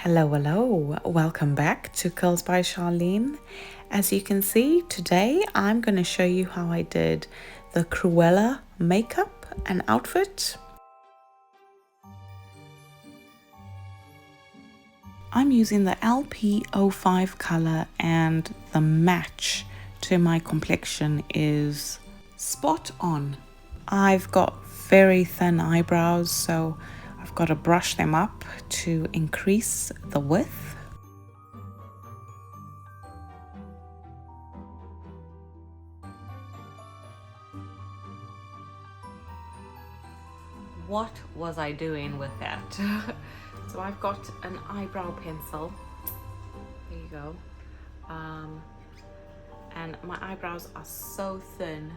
Hello, welcome back to Curls by Sharlene. As you can see, today I'm going to show you how I did the Cruella makeup and outfit. I'm using the LP05 color and the match to my complexion is spot on. I've got very thin eyebrows, so I've got to brush them up to increase the width. What was I doing with that? So I've got an eyebrow pencil. There you go. And my eyebrows are so thin,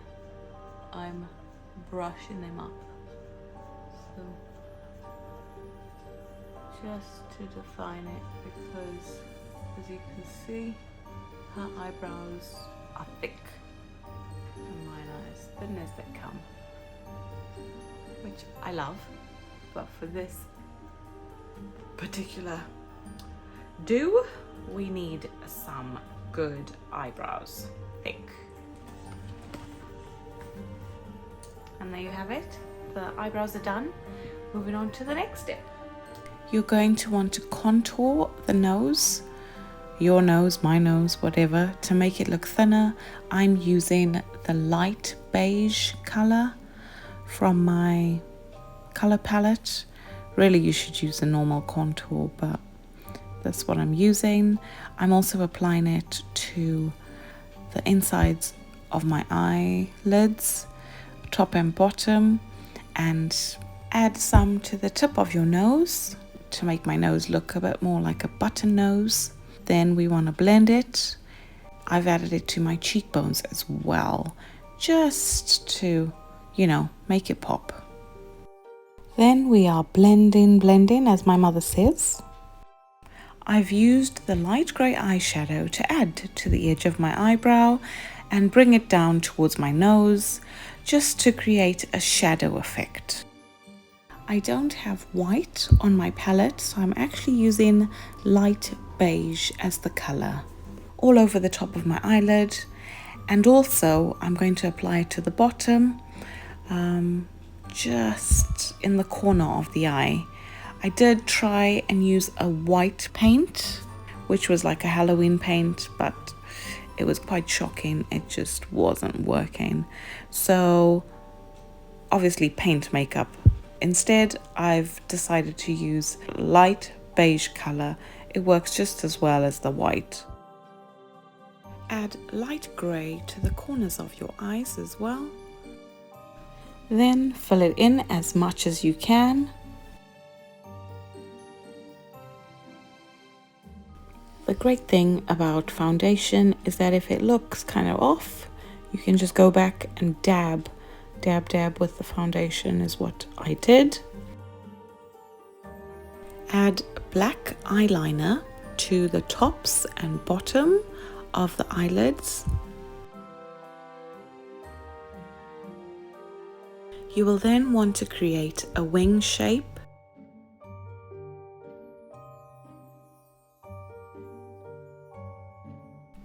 I'm brushing them up. So just to define it, because as you can see, her eyebrows are thick and mine are as thin as they come, which I love, but for this particular do, we need some good eyebrows, thick. And there you have it, the eyebrows are done. Moving on to the next step. You're going to want to contour the nose, your nose, my nose, whatever, to make it look thinner. I'm using the light beige color from my color palette. Really, you should use a normal contour, but that's what I'm using. I'm also applying it to the insides of my eyelids, top and bottom, and add some to the tip of your nose to make my nose look a bit more like a button nose. Then we want to blend it. I've added it to my cheekbones as well, just to, make it pop. Then we are blending, as my mother says. I've used the light grey eyeshadow to add to the edge of my eyebrow and bring it down towards my nose, just to create a shadow effect. I don't have white on my palette, so I'm actually using light beige as the color all over the top of my eyelid, and also I'm going to apply it to the bottom, just in the corner of the eye. I did try and use a white paint, which was like a Halloween paint, but it was quite shocking. It just wasn't working. So obviously paint makeup. Instead, I've decided to use light beige color. It works just as well as the white. Add light gray to the corners of your eyes as well. Then fill it in as much as you can. The great thing about foundation is that if it looks kind of off, you can just go back and dab with the foundation is what I did. Add black eyeliner to the tops and bottom of the eyelids. You will then want to create a wing shape.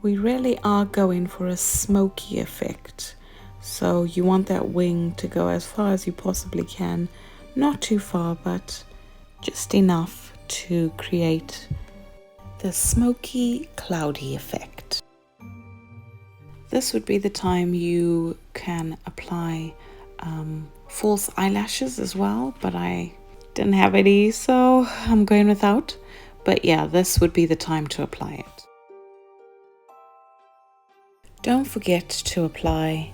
We really are going for a smoky effect. So you want that wing to go as far as you possibly can. Not too far, but just enough to create the smoky, cloudy effect. This would be the time you can apply false eyelashes as well, but I didn't have any, so I'm going without. But yeah, this would be the time to apply it. Don't forget to apply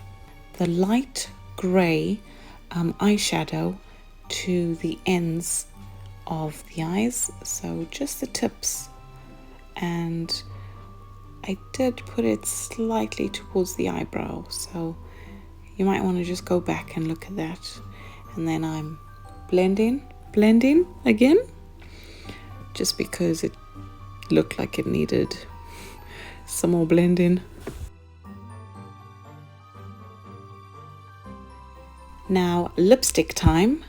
the light grey eyeshadow to the ends of the eyes, so just the tips, and I did put it slightly towards the eyebrow, so you might want to just go back and look at that. And then I'm blending again, just because it looked like it needed some more blending. Now lipstick time.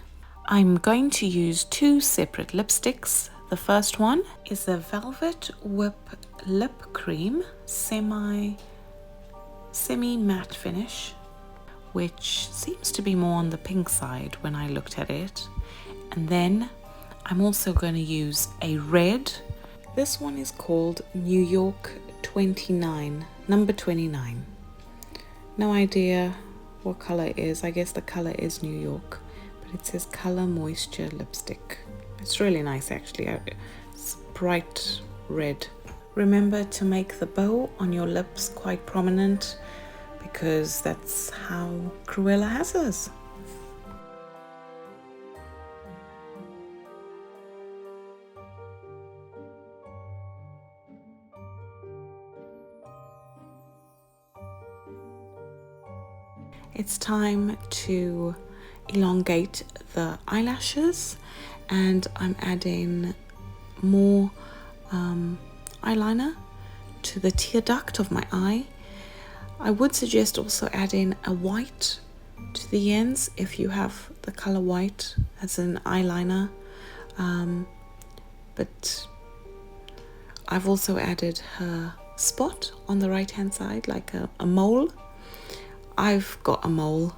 I'm going to use two separate lipsticks. The first one is a Velvet Whip Lip Cream semi matte finish, which seems to be more on the pink side when I looked at it. And then I'm also going to use a red. This one is called New York 29, number 29. No idea what color it is. I guess the color is New York, but it says Color Moisture Lipstick. It's really nice actually. It's bright red. Remember to make the bow on your lips quite prominent, because that's how Cruella has hers. It's time to elongate the eyelashes, and I'm adding more eyeliner to the tear duct of my eye. I would suggest also adding a white to the ends if you have the color white as an eyeliner, but I've also added her spot on the right hand side, like a mole. I've got a mole,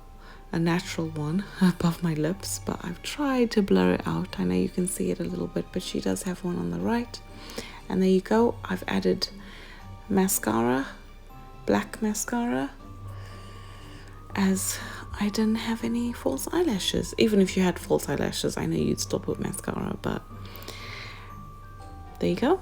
a natural one, above my lips, but I've tried to blur it out. I know you can see it a little bit, but she does have one on the right. And there you go. I've added mascara, black mascara, as I didn't have any false eyelashes. Even if you had false eyelashes, I know you'd still put mascara, but there you go.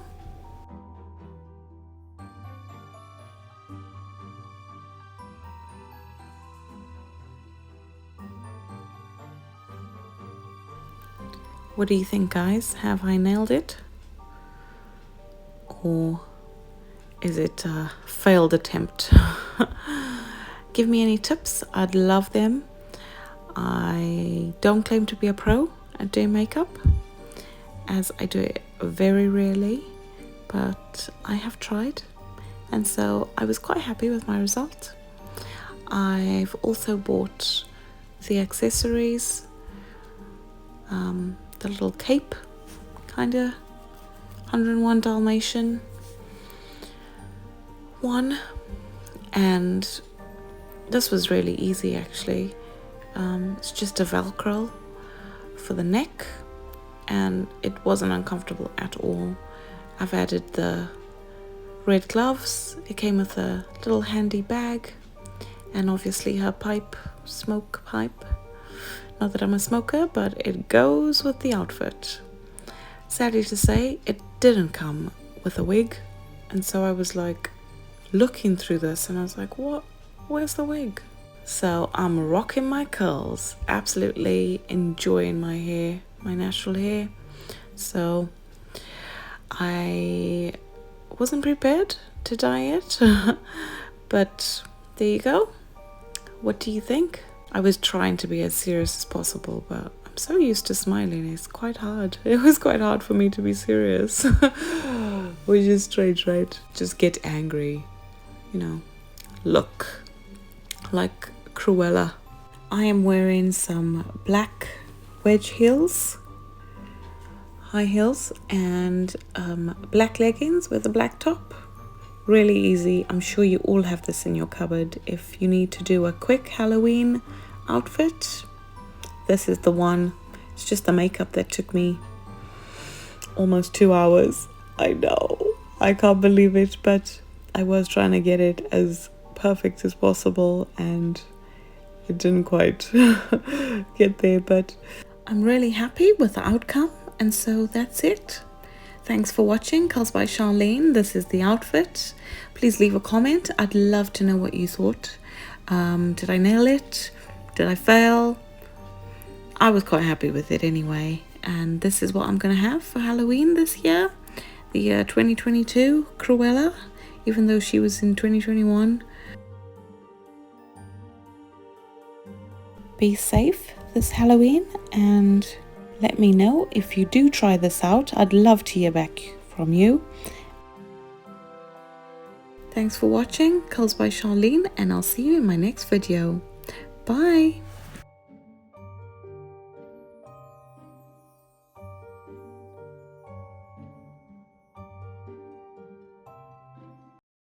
What do you think, guys? Have I nailed it? Or is it a failed attempt? Give me any tips. I'd love them. I don't claim to be a pro at doing makeup, as I do it very rarely, but I have tried, and so I was quite happy with my result. I've also bought the accessories, the little cape, kinda 101 Dalmatian one, and this was really easy actually. It's just a Velcro for the neck, and it wasn't uncomfortable at all. I've added the red gloves. It came with a little handy bag, and obviously her pipe, smoke pipe. Not that I'm a smoker, but it goes with the outfit. Sadly to say, it didn't come with a wig, and so I was like looking through this and I was like, what? Where's the wig? So I'm rocking my curls, absolutely enjoying my hair, my natural hair. So I wasn't prepared to dye it, but there you go. What do you think? I was trying to be as serious as possible, but I'm so used to smiling, it's quite hard. It was quite hard for me to be serious. Which is strange, right? Just get angry, you know, look like Cruella. I am wearing some black wedge heels, high heels, and black leggings with a black top. Really easy. I'm sure you all have this in your cupboard. If you need to do a quick Halloween outfit, this is the one. It's just the makeup that took me almost 2 hours. I know, I can't believe it, but I was trying to get it as perfect as possible, and it didn't quite get there, but I'm really happy with the outcome, and so that's it. Thanks for watching Curls by Sharlene. This is the outfit. Please leave a comment. I'd love to know what you thought. Did I nail it? Did I fail? I was quite happy with it anyway. And this is what I'm going to have for Halloween this year. The year 2022 Cruella, even though she was in 2021. Be safe this Halloween, and let me know if you do try this out. I'd love to hear back from you. Thanks for watching Curls by Sharlene, and I'll see you in my next video. Bye!